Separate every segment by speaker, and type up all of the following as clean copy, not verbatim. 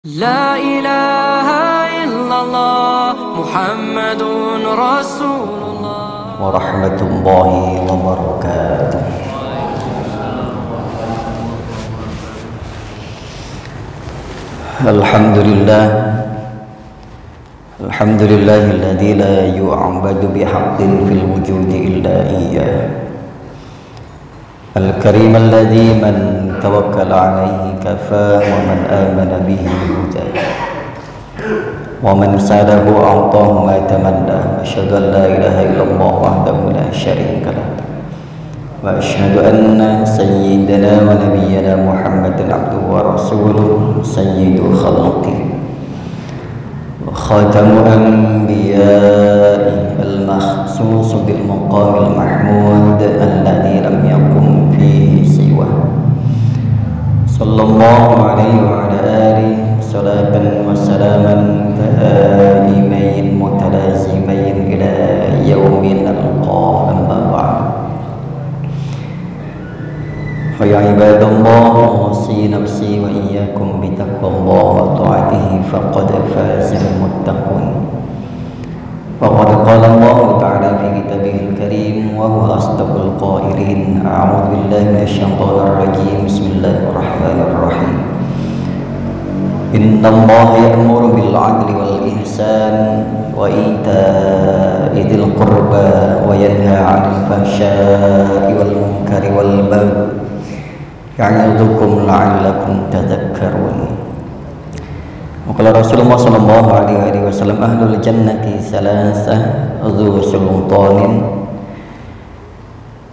Speaker 1: لا إله إلا الله محمد رسول الله
Speaker 2: ورحمة الله وبركاته. الحمد لله الذي لا يعبد بحق في الوجود إلا إياه، الكريم الذي من توكل عليه كفى ومن آمن به هدى ومن سأله أعطاه ما تمنى. أشهد أن لا إله إلا الله وحده لا شريك له، وأشهد أن سيدنا ونبينا محمدا عبده ورسوله سيد خلقه وخاتم أنبيائه المخصوص بالمقام المحمود الذي لم يقم فيه سواه، صلى الله عليه وعلى آله صلاة وسلاما دائمين متلازمين إلى يوم نلقاه. أما بعد، فيا عباد الله، أوصي نفسي وإياكم بتقوى الله وطاعته فقد فاز المتقون. وقد قال الله تعالى في كتابه الكريم وهو أصدق القائلين: أعوذ بالله من الشيطان الرجيم، بسم الله الرحمن الرحيم. إن الله يأمر بالعدل والإحسان وإيتاء ذي القربى وينهى عن الفحشاء والمنكر والبغي يعظكم لعلكم تذكرون. وقال Rasulullah sallallahu alaihi wasallam: ahlul jannati salasah dzu sultanin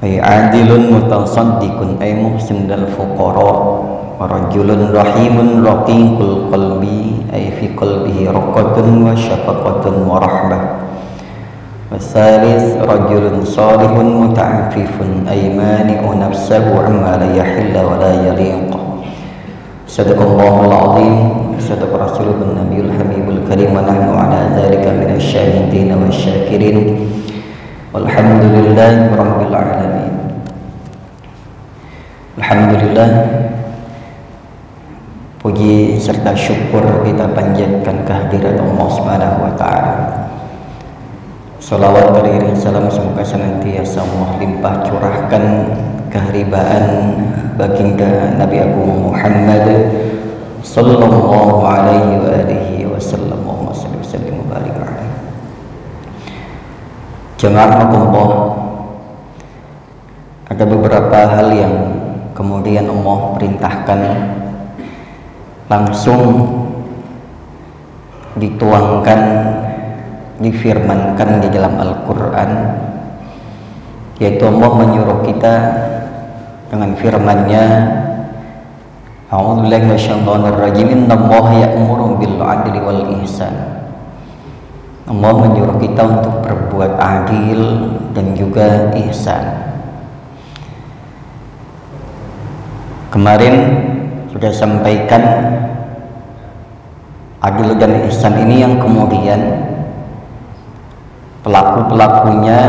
Speaker 2: ay adilun mutasaddiqun ay muhsin lil fuqara wa rajulun rahimun raqiqul qalbi ay fi qalbihi raqatun wa syafaqatun wa rahmah. والثالث رجل صالح متعفف أي مانع نفسه عما لا يحل ولا يليق. صدق الله العظيم صدق رسوله النبي الحبيب الكريم ونحن على ذلك من الشاهدين والشاكرين والحمد لله رب العالمين. Alhamdulillah, puji serta syukur kita panjatkan kehadirat Allah Subhanahu wa taala. Salawat beriring salam semoga senantiasa Allah limpah curahkan keharibaan baginda Nabi Agung Muhammad sallallahu alaihi wa alihi wasallam. Allahumma shalli wa sallim wa barik alaihi. Jamaah, ada beberapa hal yang kemudian Allah perintahkan langsung dituangkan, difirmankan di dalam Al-Quran, yaitu Allah menyuruh kita dengan firman-Nya, a'udzubillahi minasyaitonir rajim, innallaha ya'muru bil 'adli wal ihsan. Allah menyuruh kita untuk berbuat adil dan juga ihsan. Kemarin sudah sampaikan adil dan ihsan ini yang kemudian pelaku-pelakunya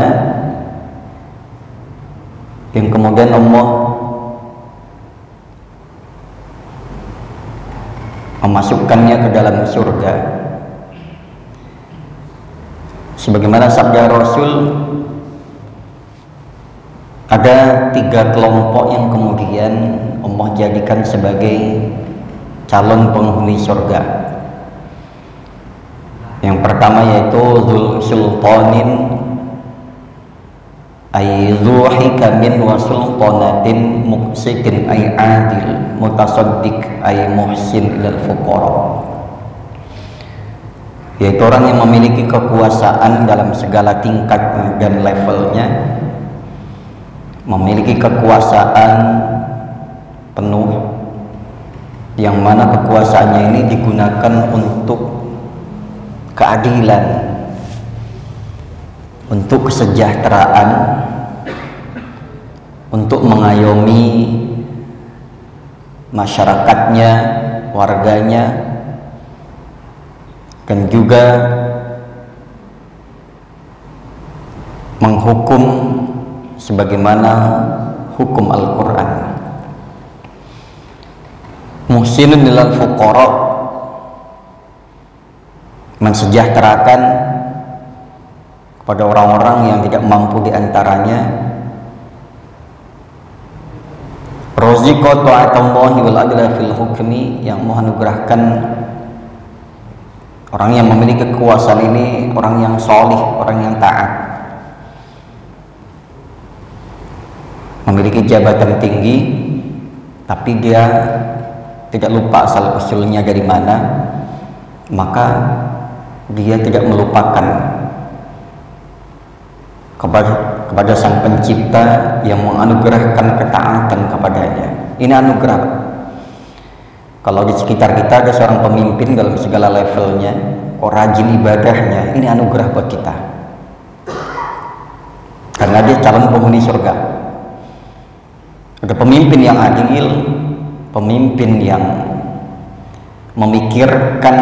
Speaker 2: yang kemudian Allah memasukkannya ke dalam surga. Sebagaimana sabda Rasul, ada 3 kelompok yang kemudian Allah jadikan sebagai calon penghuni surga. Yang pertama yaitu dzul sultanin ay dzu hikamin wa sultanatin muqsitin ay adil mutasaddiq ay muhsin lil fuqara, yaitu orang yang memiliki kekuasaan dalam segala tingkat dan levelnya, memiliki kekuasaan penuh yang mana kekuasaannya ini digunakan untuk keadilan, untuk kesejahteraan, untuk mengayomi masyarakatnya, warganya, dan juga menghukum sebagaimana hukum Al-Quran. Muhsinun lil fuqara mensejahterakan kepada orang-orang yang tidak mampu di antaranya. Raziqa ta'atallahi wal adla fil hukmi, yang menganugerahkan orang yang memiliki kekuasaan ini orang yang solih, orang yang taat, memiliki jabatan tinggi, tapi dia tidak lupa asal usulnya dari mana, maka dia tidak melupakan kepada Sang Pencipta yang menganugerahkan ketaatan kepadanya. Ini anugerah. Kalau di sekitar kita ada seorang pemimpin dalam segala levelnya, rajin ibadahnya, ini anugerah buat kita, karena dia calon penghuni surga. Ada pemimpin yang adil, pemimpin yang memikirkan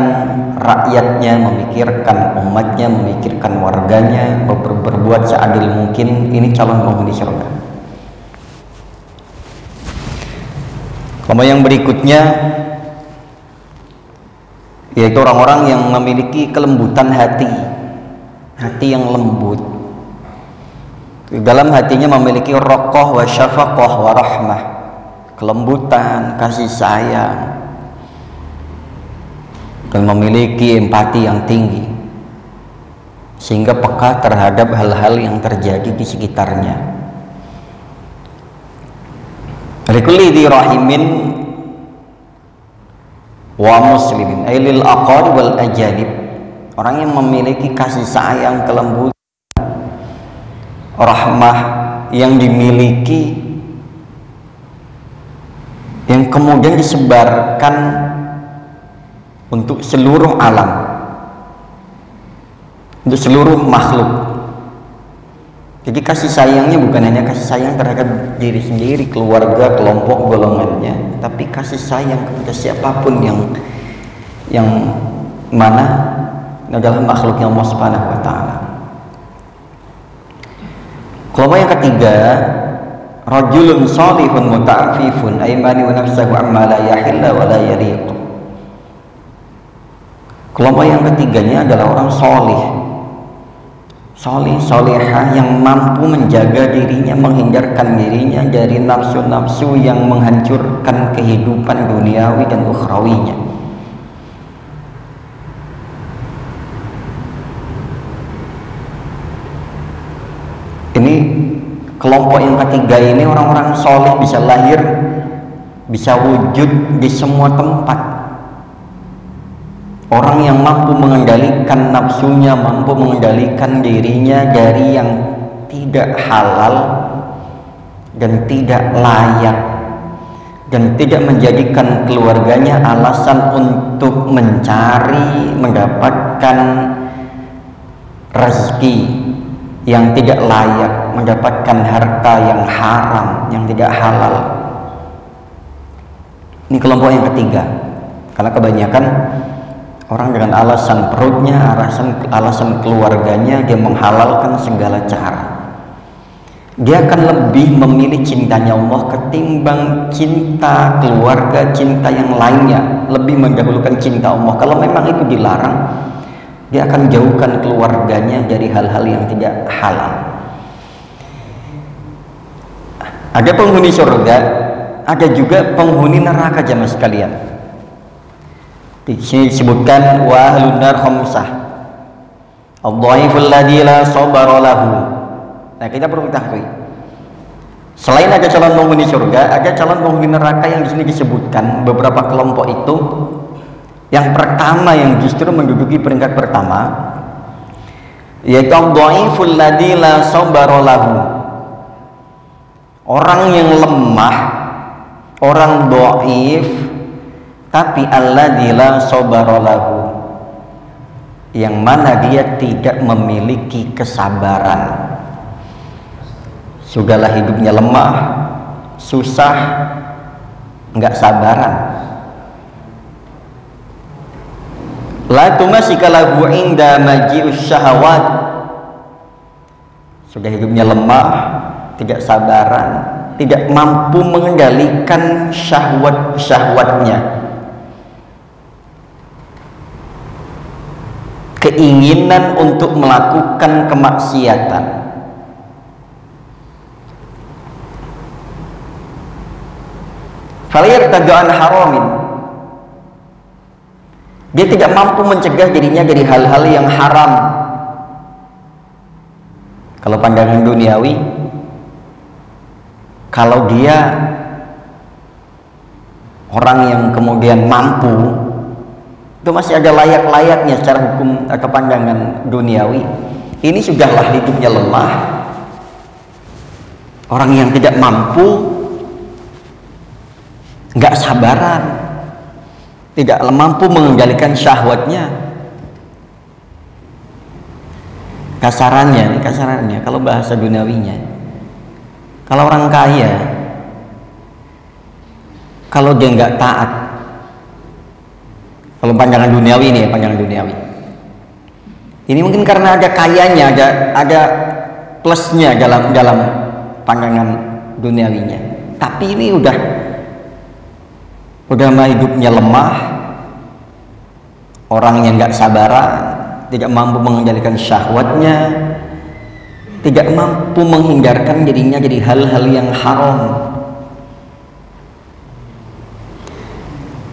Speaker 2: rakyatnya, memikirkan umatnya, memikirkan warganya, berbuat seadil mungkin, ini calon penghuni surga. Kelompok yang berikutnya yaitu orang-orang yang memiliki kelembutan hati, hati yang lembut. Di dalam hatinya memiliki raqah wa syafaqah wa rahmah, kelembutan, kasih sayang, dan memiliki empati yang tinggi, sehingga peka terhadap hal-hal yang terjadi di sekitarnya. Likulli dhi rahimin wa muslimin ay lil aqarib wal ajanib, orang yang memiliki kasih sayang, kelembutan, rahmah yang dimiliki, yang kemudian disebarkan untuk seluruh alam, untuk seluruh makhluk. Jadi kasih sayangnya bukan hanya kasih sayang terhadap diri sendiri, keluarga, kelompok, golongannya, tapi kasih sayang kepada siapapun yang mana adalah makhluknya Allah Subhanahu wa taala. Kelompok yang ketiga, rajulun salihun muta'affifun aymani wa nafsahu amma la yahilla wa la yaliq. Kelompok yang ketiganya adalah orang solih, solihah yang mampu menjaga dirinya, menghindarkan dirinya dari nafsu-nafsu yang menghancurkan kehidupan duniawi dan ukhrawinya. Ini kelompok yang ketiga ini, orang-orang solih bisa lahir, bisa wujud di semua tempat. Orang yang mampu mengendalikan nafsunya, mampu mengendalikan dirinya dari yang tidak halal dan tidak layak, dan tidak menjadikan keluarganya alasan untuk mencari, mendapatkan rezeki yang tidak layak, mendapatkan harta yang haram, yang tidak halal. Ini kelompok yang ketiga. Karena kebanyakan orang dengan alasan perutnya, alasan keluarganya, dia menghalalkan segala cara. Dia akan lebih memilih cintanya Allah ketimbang cinta keluarga, cinta yang lainnya. Lebih mendahulukan cinta Allah. Kalau memang itu dilarang, dia akan jauhkan keluarganya dari hal-hal yang tidak halal. Ada penghuni surga, ada juga penghuni neraka, jamaah sekalian. Di sini disebutkan wa ahlun nar khamsah. Ad-dhaiful ladzi la sabara lahu. Nah, kita perlu ketahui, selain ada calon penghuni surga, ada calon penghuni neraka yang di sini disebutkan beberapa kelompok itu. Yang pertama yang justru menduduki peringkat pertama yaitu ad-dhaiful ladzi la sabara lahu. Orang yang lemah, orang dhaif, tapi alladzi la sabara lahu, yang mana dia tidak memiliki kesabaran. Sudahlah hidupnya lemah, susah, enggak sabaran. La tumasika lahu inda maji'us syahawat, sudah hidupnya lemah, tidak sabaran, tidak mampu mengendalikan syahwat-syahwatnya. keinginan untuk melakukan kemaksiatan. Falyartaddu an haramin. Dia tidak mampu mencegah dirinya dari hal-hal yang haram. Kalau pandangan duniawi, kalau dia orang yang kemudian mampu, itu masih ada layak-layaknya secara hukum atau pandangan duniawi. Ini sudahlah hidupnya lemah. Orang yang tidak mampu, nggak sabaran, tidak mampu mengendalikan syahwatnya. Kasarannya kalau bahasa duniawinya, kalau orang kaya, kalau dia nggak taat, kalau pandangan duniawi ini ya, pandangan duniawi ini mungkin karena ada kayanya, ada plusnya dalam pandangan duniawinya, tapi ini udah mah hidupnya lemah, orang yang nggak sabaran, tidak mampu mengendalikan syahwatnya, tidak mampu menghindarkan dirinya dari hal-hal yang haram.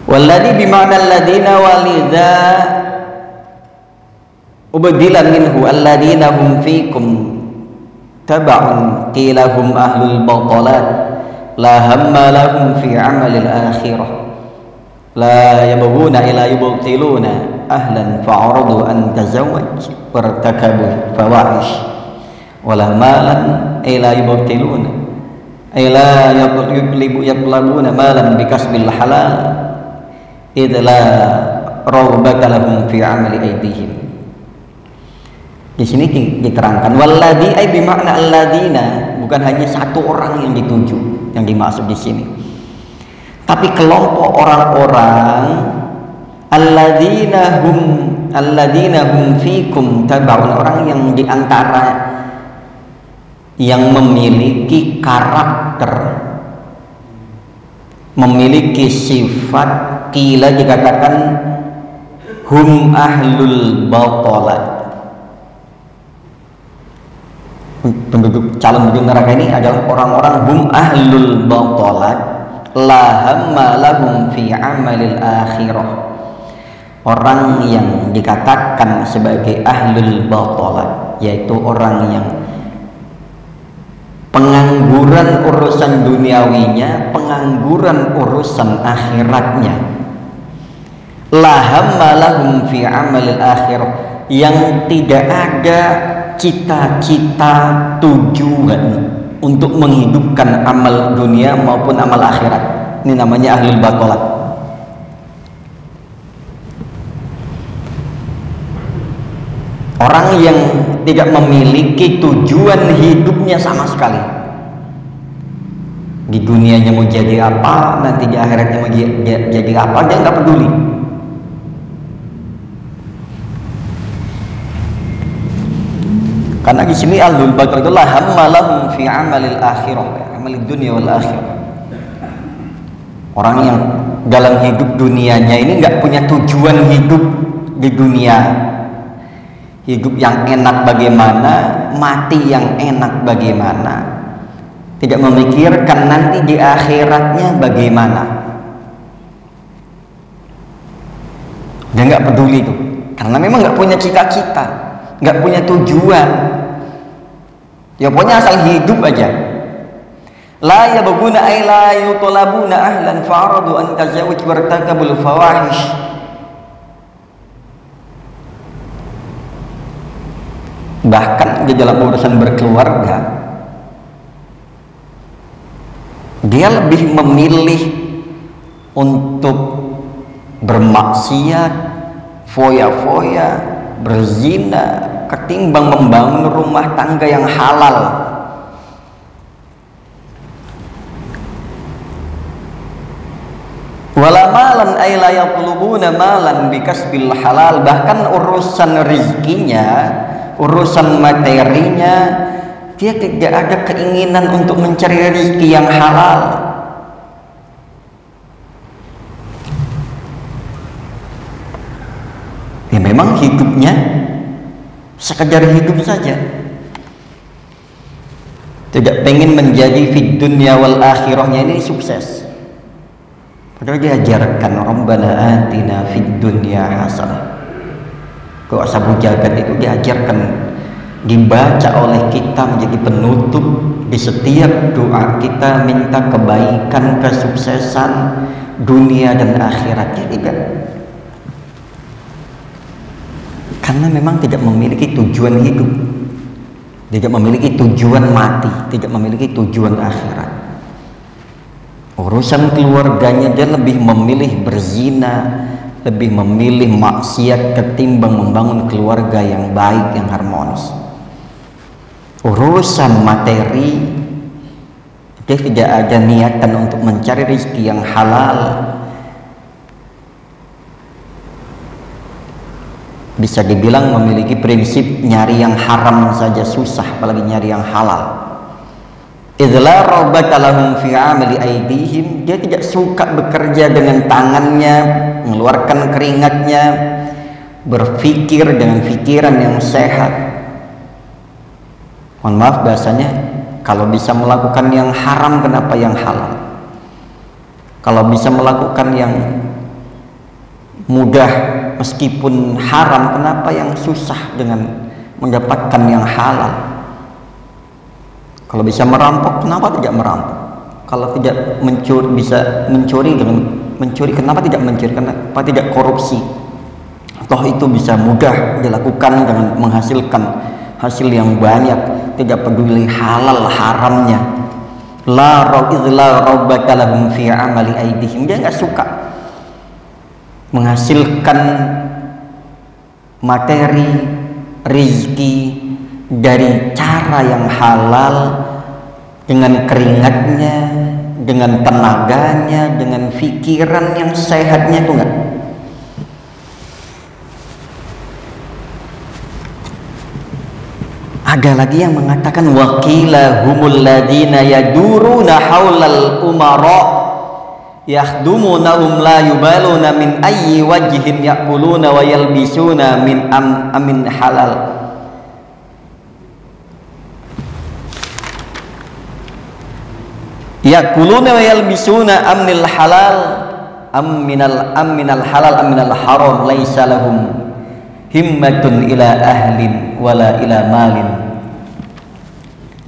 Speaker 2: Walladhi bima'na alladhina walidha ubdila minhu alladhina hum fikum taba'un qila hum ahlul batalat la hamma lahum fi amalil akhirah la yabghuna ila yubtiluna ahlan fa'aradu an tazawwaj wartakabu fawahish wala malan ila yubtiluna ila yatlabuna malan bikasbil halal idla rawbata lahum fi amali aydihim. Di sini diterangkan walladhi ay bimakna alladina, bukan hanya satu orang yang dituju, yang dimaksud di sini, tapi kelompok orang-orang alladina hum fikum tabaun, orang yang diantara yang memiliki karakter, memiliki sifat, kila dikatakan hum ahlul batalat. Calon penduduk neraka ini adalah orang-orang hum ahlul batalat la hamma lahum fi amalil akhirah, orang yang dikatakan sebagai ahlul batalat, yaitu orang yang pengangguran urusan duniawinya, pengangguran urusan akhiratnya. La hamma lahum fi amalil akhirah, yang tidak ada cita-cita tujuan untuk menghidupkan amal dunia maupun amal akhirat. Ini namanya ahlul batalat. Orang yang tidak memiliki tujuan hidupnya sama sekali. Di dunianya mau jadi apa, nanti di akhiratnya mau jadi apa, dia nggak peduli. Karena di sini ahlul batalat itu la hamma lahum fi amalil akhirah, amalid dunia wal akhirah. Orang yang dalam hidup dunianya ini nggak punya tujuan hidup di dunia. Hidup yang enak bagaimana, mati yang enak bagaimana, tidak memikirkan nanti di akhiratnya bagaimana. Dia nggak peduli tuh, karena memang nggak punya cita-cita, nggak punya tujuan. Ya pokoknya asal hidup aja. La yabghuna ay la yutalabuna ahlan fa'aradu an tazawwaj wartakabul fawahish. Bahkan di dalam urusan berkeluarga, dia lebih memilih untuk bermaksiat, foya-foya, berzina, ketimbang membangun rumah tangga yang halal. Wala malan ay la yatlubuna malan bikasbil halal, bahkan urusan rezekinya, urusan materinya, dia tidak ada keinginan untuk mencari rezeki yang halal. Ya memang hidupnya sekedar hidup saja, tidak pengen menjadi fid dunya wal akhirahnya ini sukses. Padahal diajarkan Rabbana atina fid dunya hasanah. Doa sabu jagat itu diajarkan, dibaca oleh kita menjadi penutup di setiap doa kita, minta kebaikan, kesuksesan dunia dan akhiratnya. Tidak, karena memang tidak memiliki tujuan hidup, tidak memiliki tujuan mati, tidak memiliki tujuan akhirat. Urusan keluarganya dia lebih memilih berzina, lebih memilih maksiat ketimbang membangun keluarga yang baik, yang harmonis. Urusan materi dia tidak ada niatan untuk mencari rezeki yang halal. Bisa dibilang memiliki prinsip nyari yang haram saja susah, apalagi nyari yang halal. Idza rabata lahum fi amali aidihim, dia tidak suka bekerja dengan tangannya, mengeluarkan keringatnya, berpikir dengan pikiran yang sehat. Mohon maaf bahasanya, kalau bisa melakukan yang haram, kenapa yang halal? Kalau bisa melakukan yang mudah meskipun haram, kenapa yang susah dengan mendapatkan yang halal? Kalau bisa merampok, kenapa tidak merampok? Kalau tidak mencuri, bisa mencuri dengan mencuri, kenapa tidak mencuri? Kenapa tidak korupsi? Toh itu bisa mudah dilakukan dengan menghasilkan hasil yang banyak, tidak peduli halal haramnya. La rabbaka lahum fi amali aidihim, dia nggak suka menghasilkan materi rezeki dari cara yang halal, dengan keringatnya, dengan tenaganya, dengan pikiran yang sehatnya, itu enggak. Ada lagi yang mengatakan waqila humul ladina yaduruna haulal umara yakhdumunahum la yubaluna min ayyi wajhin yaquluna wa yalbisuna min amin halal. Yaquluna wa yalbisuna amnil halal aminal halal aminal haram laisa lahum himmatun ila ahlin wala ila malin.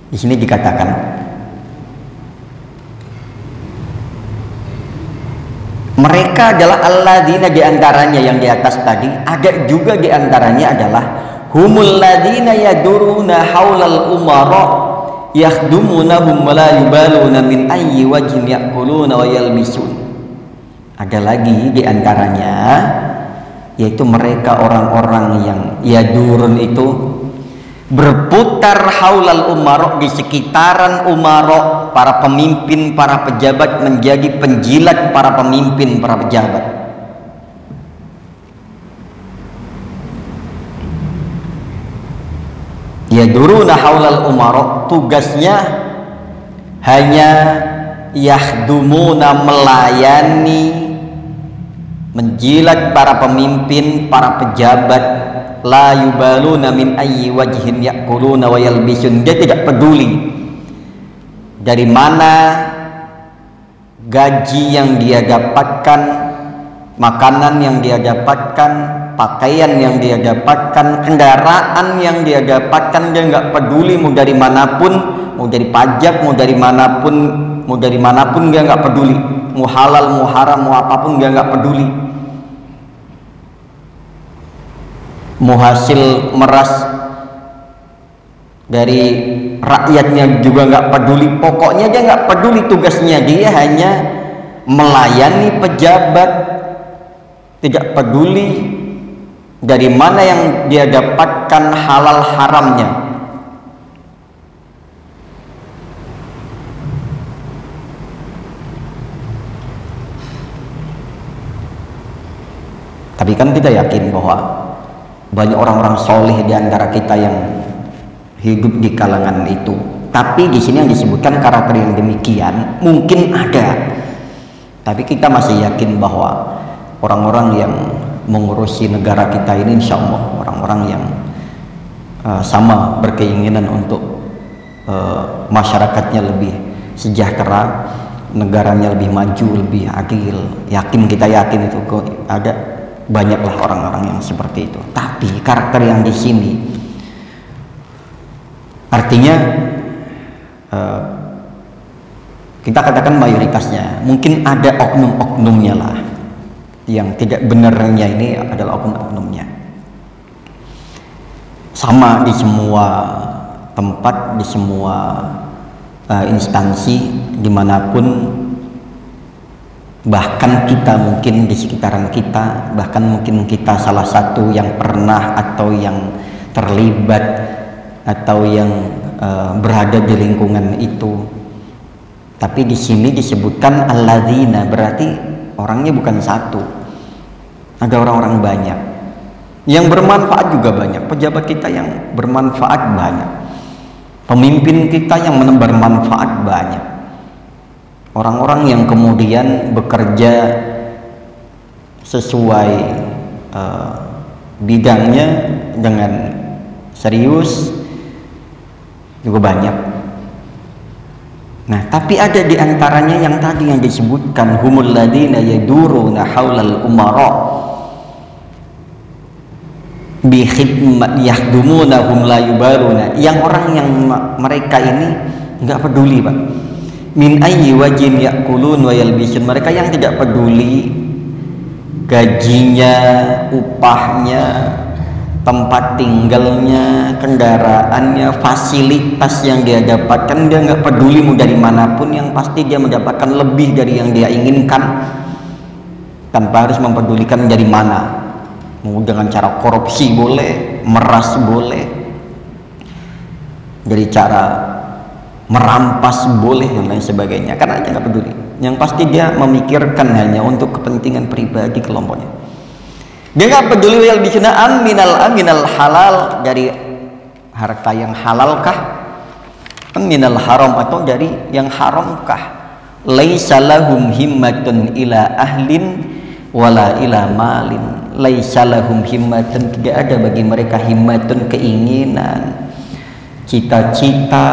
Speaker 2: Di sini dikatakan mereka adalah alladzina, diantaranya yang di atas tadi, ada juga diantaranya adalah humul ladzina yaduruna haulal umara yakhdumunahum wa la yubaluna min ayyi wajhin yaquluna wa yalbisun. Ada lagi diantaranya, yaitu mereka orang-orang yang yadurun itu berputar haulal umarok, di sekitaran umarok, para pemimpin, para pejabat, menjadi penjilat para pemimpin, para pejabat. Yaduruna haulal umarok, tugasnya hanya yahdumuna, melayani, menjilat para pemimpin, para pejabat. La yubaluna min ayyi wajhin yaquluna wa yalbisun, dia tidak peduli dari mana gaji yang dia dapatkan, makanan yang dia dapatkan, pakaian yang dia dapatkan, kendaraan yang dia dapatkan. Dia nggak peduli mau dari manapun, mau dari pajak, mau dari manapun dia nggak peduli, mau halal mau haram mau apapun dia nggak peduli. Mau hasil meras dari rakyatnya juga nggak peduli. Pokoknya dia nggak peduli, tugasnya dia hanya melayani pejabat, tidak peduli dari mana yang dia dapatkan halal haramnya. Tapi kan kita yakin bahwa banyak orang-orang soleh di antara kita yang hidup di kalangan itu. Tapi di sini yang disebutkan karakter yang demikian mungkin ada. Tapi kita masih yakin bahwa orang-orang yang mengurusi negara kita ini, insya Allah orang-orang yang sama berkeinginan untuk masyarakatnya lebih sejahtera, negaranya lebih maju, lebih adil. Kita yakin itu ada banyaklah orang-orang yang seperti itu. Tapi karakter yang di sini artinya kita katakan mayoritasnya, mungkin ada oknum-oknumnya lah, yang tidak benarnya ini adalah oknum-oknumnya. Sama di semua tempat, di semua instansi, dimanapun, bahkan kita mungkin di sekitaran kita, bahkan mungkin kita salah satu yang pernah atau yang terlibat atau yang berada di lingkungan itu. Tapi di sini disebutkan alladzina, berarti orangnya bukan satu, ada orang-orang banyak yang bermanfaat juga banyak, pejabat kita yang bermanfaat banyak, pemimpin kita yang menebar manfaat banyak, orang-orang yang kemudian bekerja sesuai bidangnya dengan serius juga banyak. Nah, tapi ada di antaranya yang tadi yang disebutkan, humul ladina yaduruna haulal umara bi khidmat yakhdumunahum la yubaruna, yang orang yang mereka ini enggak peduli, Pak, min ayyi wajin yakulun wa yalbisun, mereka yang tidak peduli gajinya, upahnya, tempat tinggalnya, kendaraannya, fasilitas yang dia dapatkan, dia nggak peduli mau dari manapun, yang pasti dia mendapatkan lebih dari yang dia inginkan tanpa harus mempedulikan dari mana. Mau dengan cara korupsi boleh, meras boleh, dari cara merampas boleh, dan lain sebagainya, karena dia nggak peduli. Yang pasti dia memikirkan hanya untuk kepentingan pribadi kelompoknya. Dia nggak peduli wal bisnaan minal halal, dari harta yang halalkah, minal haram, atau dari yang haramkah. Laisa lahum himmatun ila ahlin wala ila malin. Laisa lahum himmatun, tidak ada bagi mereka himmatun, keinginan, cita-cita,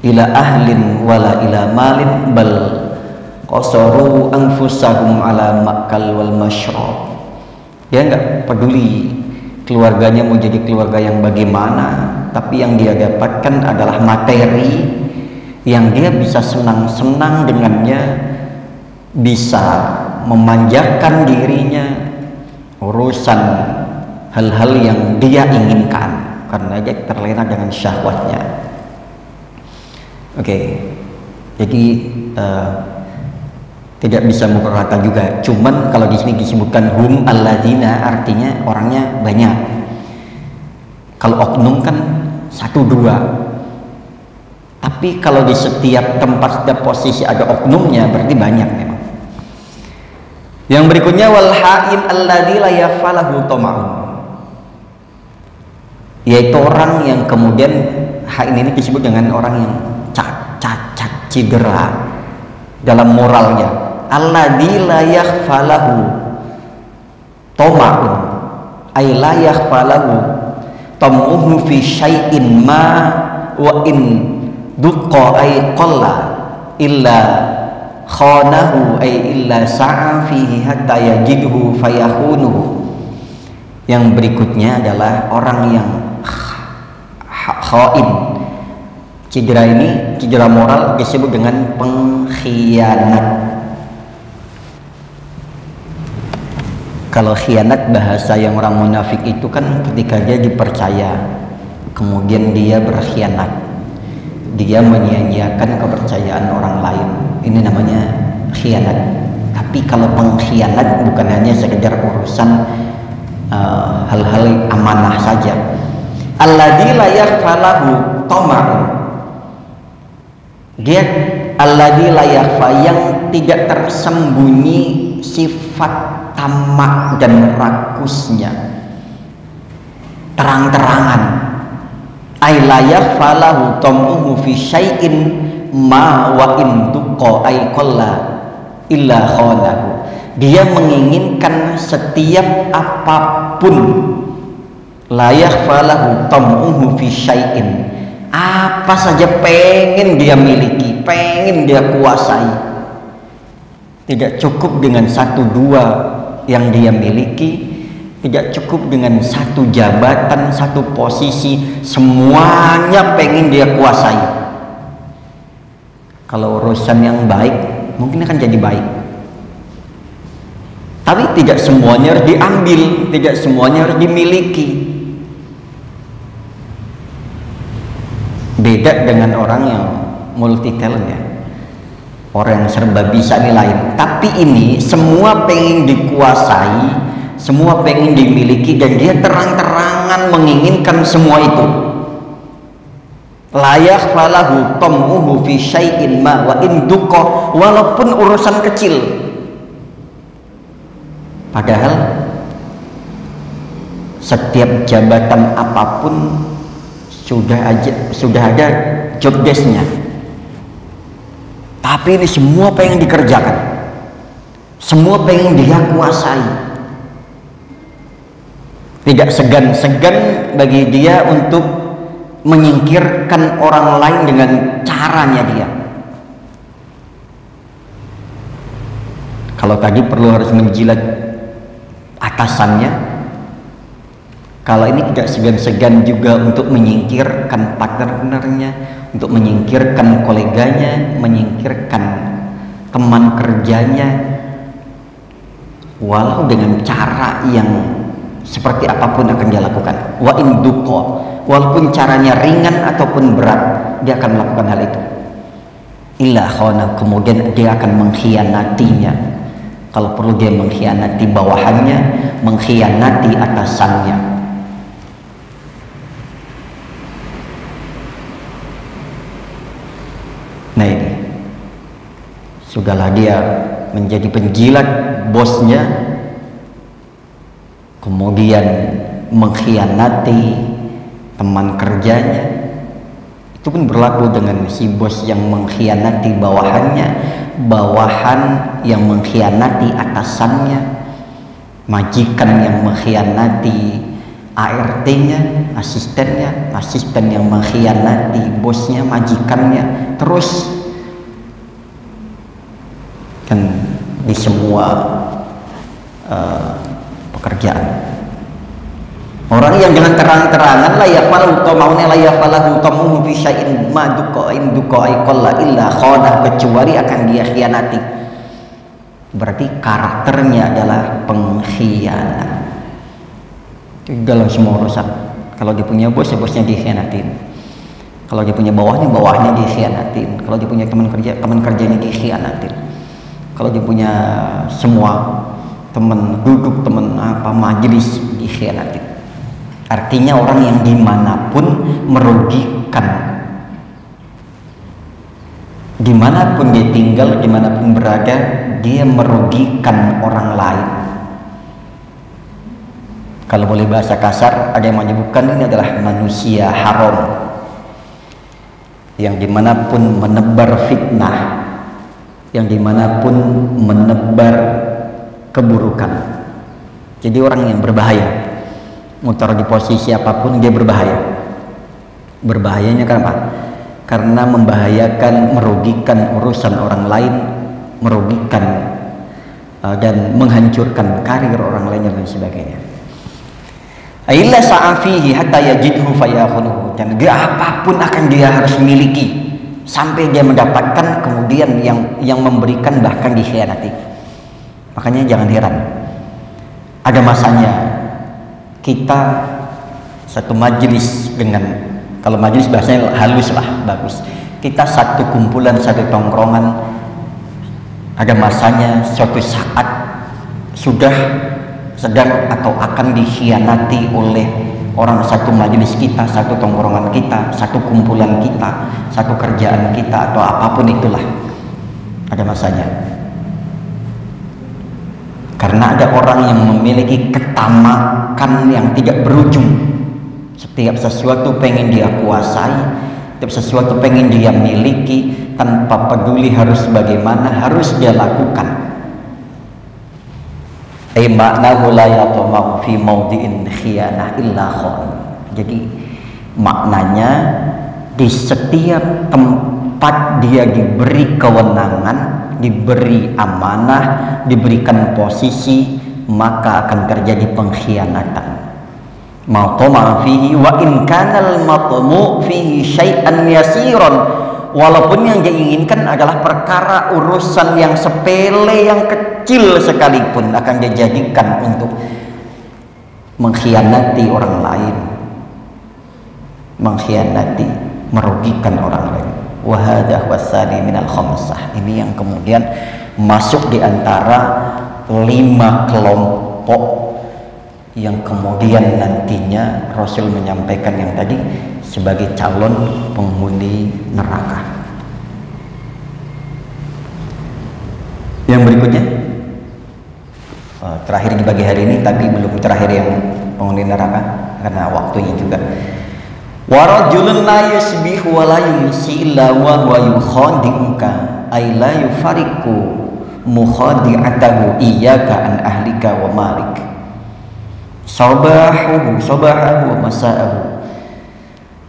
Speaker 2: ila ahlin wala ila malin, bal qasaru anfusahum ala makal wal masyrab. Dia nggak peduli keluarganya mau jadi keluarga yang bagaimana, tapi yang dia dapatkan adalah materi yang dia bisa senang-senang dengannya, bisa memanjakan dirinya, urusan hal-hal yang dia inginkan karena dia terlena dengan syahwatnya. Oke, jadi tidak bisa mukul rata juga. Cuman kalau di sini disebutkan hum alladzina, artinya orangnya banyak. Kalau oknum kan satu dua. Tapi kalau di setiap tempat, setiap posisi ada oknumnya, berarti banyak memang. Yang berikutnya wal ha'in alladzi la yafalahu tama'un, yaitu orang yang kemudian ha'in ini disebut dengan orang yang cacat, cedera dalam moralnya. Alladzi la yakhfalahu tama'un, ay la yakhfalahu tamuhu fi syai'in ma wa in duqa ay qalla illa khanahu ay illa sa'a fihi hatta yajidhu fayahunuhu. Yang berikutnya adalah orang yang khain. Cedera ini, cedera moral, disebut dengan pengkhianat. Kalau khianat bahasa yang orang munafik itu kan ketika dia dipercaya kemudian dia berkhianat, dia menyia-nyiakan kepercayaan orang lain, ini namanya khianat. Tapi kalau pengkhianat bukan hanya sekedar urusan hal-hal amanah saja. Alladzi la yakhfalahu tama'un, dia alladzi la yakhfa, yang tidak tersembunyi sifat tamak dan rakusnya terang-terangan. Ay la yakhfalahu tamuhu fi syai'in ma wa in duqa ay qalla illa khanahu. dia menginginkan setiap apapun, la yakhfa lahu tam'uhu fi syai'in, apa saja pengen dia miliki, pengen dia kuasai. Tidak cukup dengan satu dua yang dia miliki, tidak cukup dengan satu jabatan, satu posisi, semuanya pengen dia kuasai. Kalau urusan yang baik mungkin akan jadi baik, tapi tidak semuanya harus diambil, tidak semuanya harus dimiliki. Beda dengan orang yang multi talent ya, orang yang serba bisa ini lain. Tapi ini semua pengen dikuasai, semua pengen dimiliki, dan dia terang-terangan menginginkan semua itu. La yakhfa lahu tam'uhu fi syai'in ma wa in duqa, walaupun urusan kecil. Padahal setiap jabatan apapun sudah ada job desk-nya. Tapi ini semua pengen dikerjakan, semua pengen dia kuasai. Tidak segan-segan bagi dia untuk menyingkirkan orang lain dengan caranya dia. Kalau tadi perlu harus menjilat atasannya, kalau ini tidak segan-segan juga untuk menyingkirkan partnernya, untuk menyingkirkan koleganya, menyingkirkan teman kerjanya, walau dengan cara yang seperti apapun akan dia lakukan. Wa induqa, walaupun caranya ringan ataupun berat, dia akan melakukan hal itu. Illa khana, kemudian dia akan mengkhianatinya. Kalau perlu dia mengkhianati bawahannya, mengkhianati atasannya. Nah ini, sudahlah dia menjadi penjilat bosnya, kemudian mengkhianati teman kerjanya. Itu pun berlaku dengan si bos yang mengkhianati bawahannya, bawahan yang mengkhianati atasannya, majikan yang mengkhianati ART-nya, asistennya, asisten yang mengkhianati bosnya, majikannya, terus kan di semua pekerjaan. Orang yang dengan terang-terangan la yafalu tamaunya la yafalahu tamuhu fi syai'in ma duqa in duqa qalla illa khana, kecuali akan dia khianati. Berarti karakternya adalah pengkhianat. Dalam semua urusan, kalau dia punya bos, ya bosnya dikhianatin. Kalau dia punya bawahnya, bawahnya dikhianatin. Kalau dia punya teman kerjanya dikhianatin. Kalau dia punya semua teman duduk, teman apa majelis, dikhianatin. Artinya orang yang dimanapun merugikan, dimanapun dia tinggal, dimanapun berada, dia merugikan orang lain. Kalau boleh bahasa kasar, ada yang menyebutkan ini adalah manusia haram, yang dimanapun menebar fitnah, yang dimanapun menebar keburukan. Jadi orang yang berbahaya, mau taruh di posisi apapun dia berbahaya. Berbahayanya kenapa? Karena membahayakan, merugikan urusan orang lain, merugikan dan menghancurkan karir orang lain dan lain sebagainya. Illa sa'afihi hatta yajidhu fayakhudhu, dan apapun akan dia harus miliki sampai dia mendapatkan, kemudian yang memberikan bahkan dikhianati. Makanya jangan heran, ada masanya kita satu majelis dengan, kalau majelis bahasanya halus lah, bagus, kita satu kumpulan, satu tongkrongan, ada masanya suatu saat sudah sedang atau akan dikhianati oleh orang satu majelis kita, satu tongkrongan kita, satu kumpulan kita, satu kerjaan kita, atau apapun itulah, ada masanya. Karena ada orang yang memiliki ketamakan yang tidak berujung. Setiap sesuatu pengen dia kuasai, setiap sesuatu pengen dia miliki, tanpa peduli harus bagaimana, harus dia lakukan. Ai maknahu la yatama'u fi mawdi'in khiyanah illa khan. Jadi maknanya di setiap tempat dia diberi kewenangan, diberi amanah, diberikan posisi, maka akan terjadi pengkhianatan. Matama fihi wa in kana al-matmu fihi syai'an yasiran. Walaupun yang diinginkan adalah perkara urusan yang sepele, yang kecil sekalipun, akan dijadikan untuk mengkhianati orang lain, mengkhianati, merugikan orang lain. Wa hadha wasani minal khamsah. Ini yang kemudian masuk di antara 5 kelompok yang kemudian nantinya Rasul menyampaikan yang tadi sebagai calon penghuni neraka. Yang berikutnya terakhir di pagi hari ini, tapi belum terakhir yang penghuni neraka karena waktunya juga. Wa rajulun la yusbihu wa la yumsi illa wa huwa yukhadi'uka ay la yufariqu mukhadi'atahu iyyaka an ahlika wa malik sabahu wa masa'ahu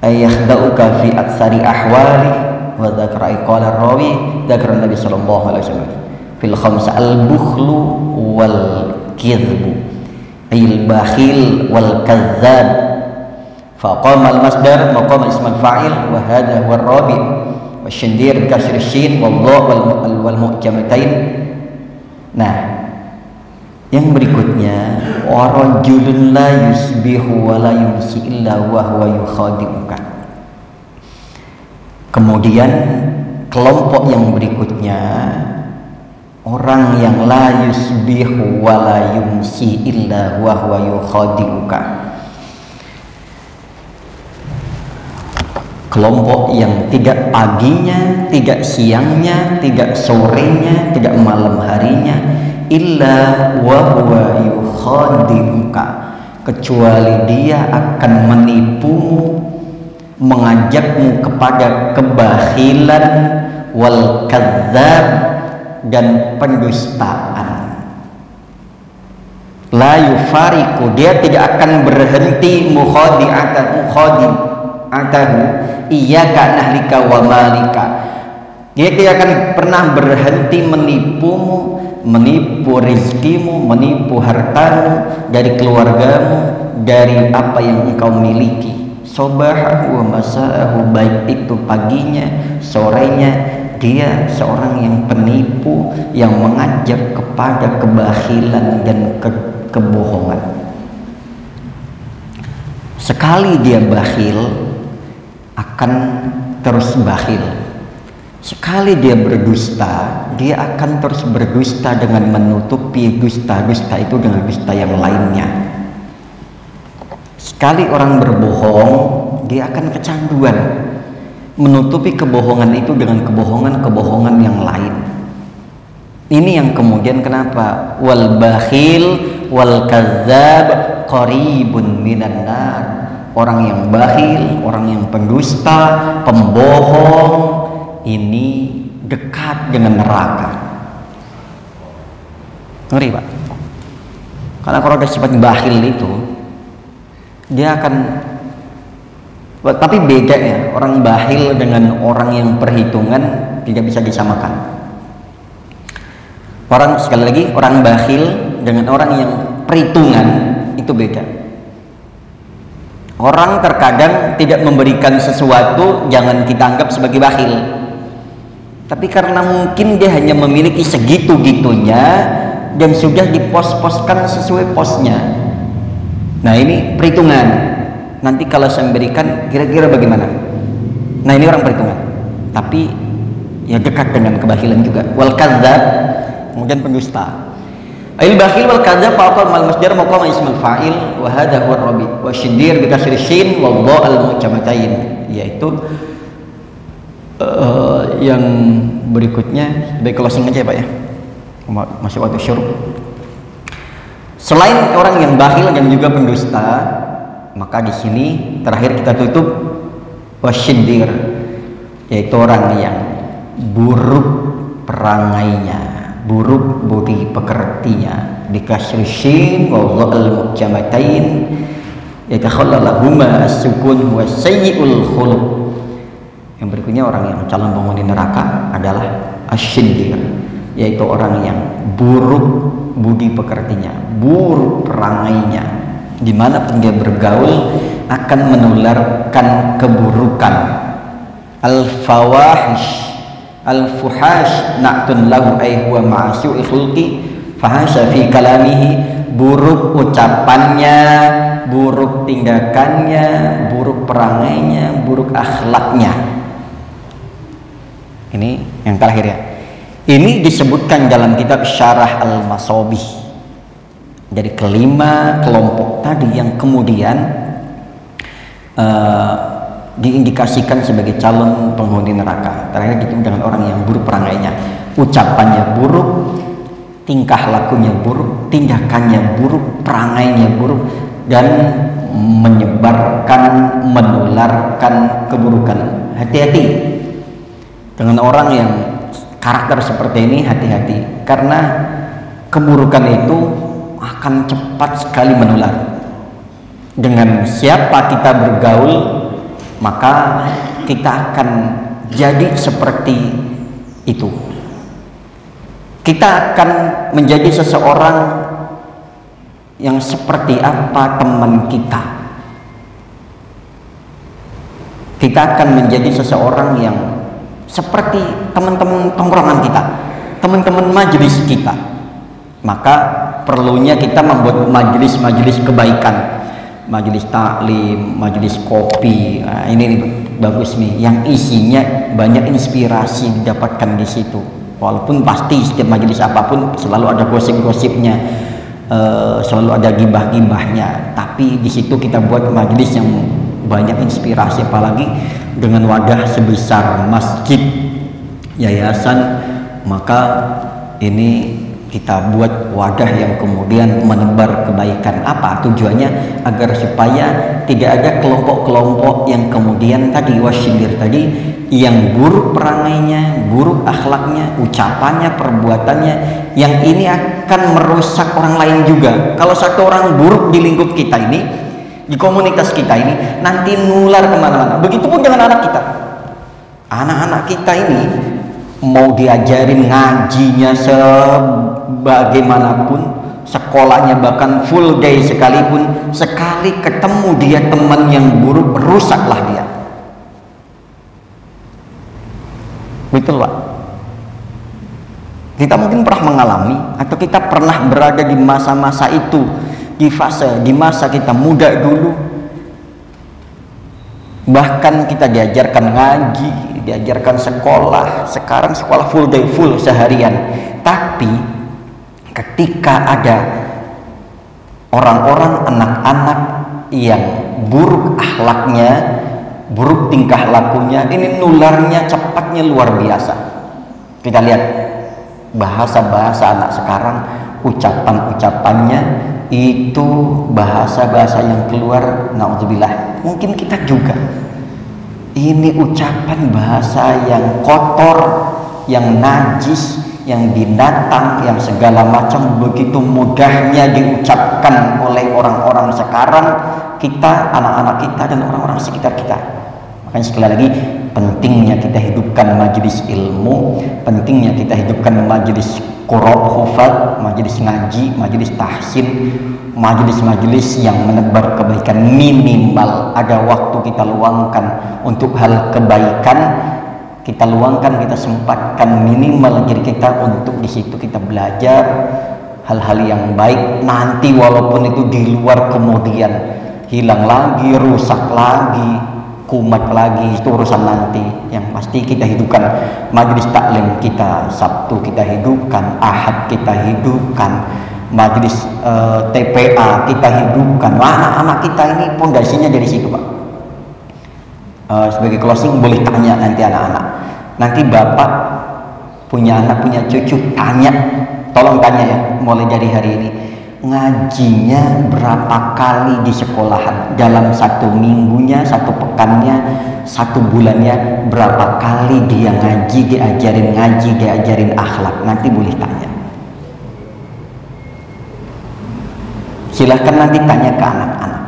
Speaker 2: ay yakhda'uka fi aktsari ahwali wa dzakara qala rawi dzakara Nabi sallallahu alaihi wasallam fil khamsa al bukhlu wal kidhbu ay al bakhil wal kadzdzab faqama al masdar maqam ism al fa'il wa hadha huwa ar-rabi wa shindir kasr shin wal wal mu'jamatain. Nah, yang berikutnya warajulun la yusbihu wa la yumsi illa wa huwa yukhadi'uka. Kemudian kelompok yang berikutnya orang yang la yusbihu wa la yumsi illa wa huwa yukhadi'uka. Kelompok yang tidak paginya, tidak siangnya, tidak sorenya, tidak malam harinya, illa wa huwa yukhadi'uka, kecuali dia akan menipumu, mengajakmu kepada kebakhilan, wal kadzdzab, dan pendustaan. La yufariqu, dia tidak akan berhenti mukhadi'atahu iyyaka nahlika wa malika. Dia tidak akan pernah berhenti menipumu, menipu rizkimu, menipu hartamu, dari keluargamu, dari apa yang engkau miliki. Sobahahu wa masa'ahu, baik itu paginya, sorenya, dia seorang yang penipu, yang mengajak kepada kebakhilan dan kebohongan. Sekali dia bakhil, akan terus bakhil. Sekali dia berdusta, dia akan terus berdusta dengan menutupi dusta-dusta itu dengan dusta yang lainnya. Sekali orang berbohong, dia akan kecanduan menutupi kebohongan itu dengan kebohongan-kebohongan yang lain. Ini yang kemudian kenapa wal bakhil wal kadzdzab qaribun minan nar. Orang yang bakhil, orang yang pendusta, pembohong, ini dekat dengan neraka. Ngeri, Pak. Karena kalau ada sifat bakhil itu, dia akan, tapi beda ya, orang bakhil dengan orang yang perhitungan tidak bisa disamakan. Orang, sekali lagi, orang bakhil dengan orang yang perhitungan itu beda. Orang terkadang tidak memberikan sesuatu, jangan kita anggap sebagai bakhil. Tapi karena mungkin dia hanya memiliki segitu-gitunya dan sudah dipos-poskan sesuai posnya. Nah, ini perhitungan. Nanti kalau saya memberikan, kira-kira bagaimana? Nah, ini orang perhitungan. Tapi ya dekat dengan kebakhilan juga. Wal kadzdzab, kemudian pendusta. Al bakhil wal kadzdzab faqal mal masdar maqam ismul fa'il wa hadha huwa ar-rabi wa shindir bi kasri shin wal dha al mu'jamatain, yaitu yang berikutnya. Baik, closing aja ya, Pak ya. Masih waktu syuruk. Selain orang yang bakhil dan juga pendusta, maka di sini terakhir kita tutup washindir, yaitu orang yang buruk perangainya, buruk budi pekertinya, bikasri shin wa dhal mu'jamatain yatakhallalahuma as-sukun wa sayyi'ul khuluq. Yang berikutnya orang yang calon penghuni neraka adalah asy-shindir, yaitu orang yang buruk budi pekertinya, buruk perangainya, dimanapun dia bergaul akan menularkan keburukan. Al-fawahish, al-fuhash na'tun lahu ay huwa ma'asu'i khulqi fahasha fi kalamihi, buruk ucapannya, buruk tindakannya, buruk perangainya, buruk akhlaknya. Ini yang terakhir ya. Ini disebutkan dalam kitab Syarah Al-Masobih. Jadi kelima kelompok tadi yang kemudian diindikasikan sebagai calon penghuni neraka. Terakhir itu dengan orang yang buruk perangainya, ucapannya buruk, tingkah lakunya buruk, tindakannya buruk, perangainya buruk, dan menyebarkan, menularkan keburukan. Hati-hati dengan orang yang karakter seperti ini, hati-hati, karena keburukan itu akan cepat sekali menular. Dengan siapa kita bergaul, maka kita akan jadi seperti itu. Kita akan menjadi seseorang yang seperti apa teman kita. Kita akan menjadi seseorang yang seperti teman-teman tongkrongan kita, teman-teman majelis kita. Maka perlunya kita membuat majelis-majelis kebaikan, majelis taklim, majelis kopi. Nah, ini bagus nih, yang isinya banyak inspirasi didapatkan di situ. Walaupun pasti setiap majelis apapun selalu ada gosip-gosipnya, selalu ada gibah-gibahnya, tapi di situ kita buat majelis yang banyak inspirasi, apalagi dengan wadah sebesar masjid, yayasan, maka ini kita buat wadah yang kemudian menebar kebaikan. Apa tujuannya? Agar supaya tidak ada kelompok-kelompok yang kemudian tadi wasyindir tadi, yang buruk perangainya, buruk akhlaknya, ucapannya, perbuatannya, yang ini akan merusak orang lain juga. Kalau satu orang buruk di lingkup kita ini, di komunitas kita ini, nanti nular kemana-mana. Begitupun dengan anak kita. Anak-anak kita ini mau diajarin ngajinya sebagaimanapun, sekolahnya bahkan full day sekalipun, sekali ketemu dia teman yang buruk, rusaklah dia. Betul Pak? Kita mungkin pernah mengalami, atau kita pernah berada di masa-masa itu, di masa kita muda dulu, bahkan kita diajarkan ngaji, diajarkan sekolah. Sekarang sekolah full day, full seharian. Tapi ketika ada orang-orang, anak-anak yang buruk akhlaknya, buruk tingkah lakunya, ini nularnya cepatnya luar biasa. Kita lihat bahasa-bahasa anak sekarang, ucapan-ucapannya itu bahasa-bahasa yang keluar, naudzubillah. Mungkin kita juga ini ucapan bahasa yang kotor, yang najis, yang binatang, yang segala macam, begitu mudahnya diucapkan oleh orang-orang sekarang, kita, anak-anak kita, dan orang-orang sekitar kita. Makanya sekali lagi, pentingnya kita hidupkan majelis ilmu, pentingnya kita hidupkan majelis qur'an hufad, majelis ngaji, majelis tahsin, majelis-majelis yang menebar kebaikan. Minimal ada waktu kita luangkan untuk hal kebaikan, kita luangkan, kita sempatkan minimal diri kita untuk di situ kita belajar hal-hal yang baik. Nanti walaupun itu di luar kemudian hilang lagi, rusak lagi, kumat lagi, itu urusan nanti. Yang pasti kita hidupkan majelis taklim kita, Sabtu kita hidupkan, Ahad kita hidupkan, majelis TPA kita hidupkan. Anak-anak kita ini pondasinya dari situ Pak. Sebagai closing, boleh tanya nanti anak-anak, nanti bapak punya anak, punya cucu, tanya, tolong tanya ya, mulai dari hari ini, ngajinya berapa kali di sekolahan dalam satu minggunya, satu pekannya, satu bulannya, berapa kali dia ngaji, diajarin ngaji, diajarin akhlak. Nanti boleh tanya. Silahkan nanti tanya ke anak-anak.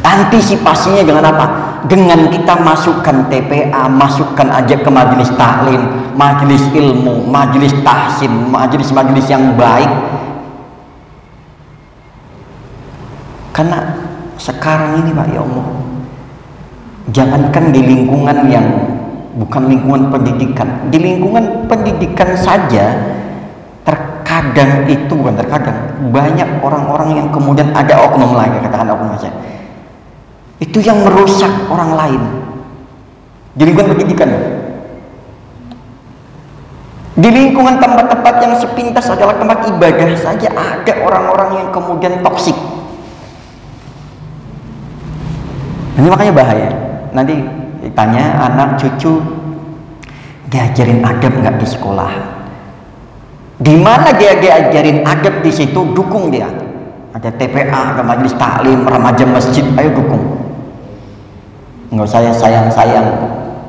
Speaker 2: Antisipasinya dengan apa? Dengan kita masukkan TPA, masukkan aja ke majelis taklim, majelis ilmu, majelis tahsin, majelis-majelis yang baik. Karena sekarang ini Pak, ya Allah, jangankan di lingkungan yang bukan lingkungan pendidikan, di lingkungan pendidikan saja terkadang itu, bukan terkadang, banyak orang-orang yang kemudian ada oknum lagi, katakan oknum saja, itu yang merusak orang lain di lingkungan pendidikan. Di lingkungan tempat-tempat yang sepintas adalah tempat ibadah saja ada orang-orang yang kemudian toksik. Ini makanya bahaya. Nanti ditanya anak cucu, diajarin adab nggak di sekolah? Di mana dia diajarin adab, di situ dukung dia. Ada TPA, ada majelis taklim, remaja masjid, ayo dukung. Nggak saya sayang-sayang.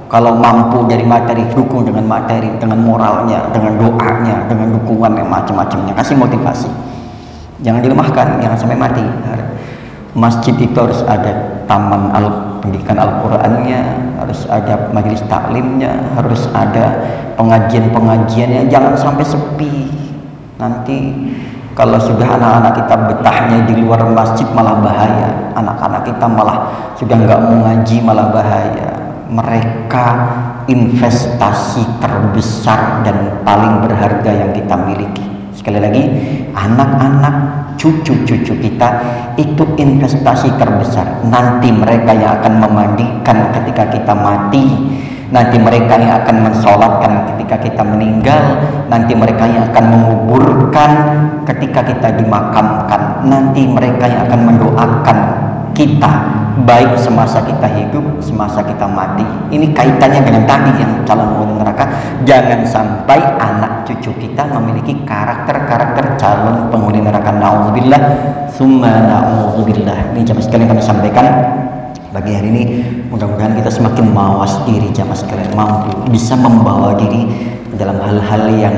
Speaker 2: Kalau mampu dari materi, dukung dengan materi, dengan moralnya, dengan doanya, dengan dukungan yang macam-macamnya. Kasih motivasi. Jangan dilemahkan, jangan sampai mati. Masjid itu harus ada taman pendidikan Al-Qur'annya, harus ada majelis taklimnya, harus ada pengajian-pengajiannya, jangan sampai sepi. Nanti kalau sudah anak-anak kita betahnya di luar masjid malah bahaya. Anak-anak kita malah sudah nggak mau ngaji malah bahaya. Mereka investasi terbesar dan paling berharga yang kita miliki. Sekali lagi, anak-anak, cucu-cucu kita itu investasi terbesar. Nanti mereka yang akan memandikan ketika kita mati, nanti mereka yang akan mensolatkan ketika kita meninggal, nanti mereka yang akan menguburkan ketika kita dimakamkan, nanti mereka yang akan mendoakan kita baik semasa kita hidup, semasa kita mati. Ini kaitannya dengan tadi yang calon penghuni neraka. Jangan sampai anak cucu kita memiliki karakter-karakter calon penghuni neraka. Na'udzubillah, summa na'udzubillah. Ini jamaah sekalian kami sampaikan pagi hari ini. Mudah-mudahan kita semakin mawas diri, jamaah sekalian, mampu bisa membawa diri dalam hal-hal yang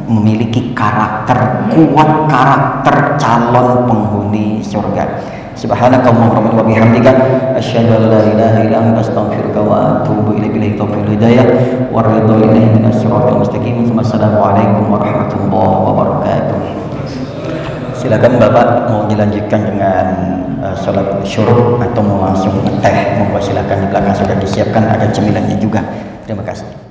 Speaker 2: memiliki karakter kuat, karakter calon penghuni surga. Subhanakallahumma wa bihamdika asyhadu an la ilaha illa anta astaghfiruka wa atubu ilaik. Billahi taufiq hidayah wa ridha lillahi minas siratal mustaqim. Assalamualaikum warahmatullahi wabarakatuh. Silakan Bapak mau dilanjutkan dengan sholat syuruk atau mau langsung ngeteh, monggo silakan, di belakang sudah disiapkan ada cemilannya juga. Terima kasih.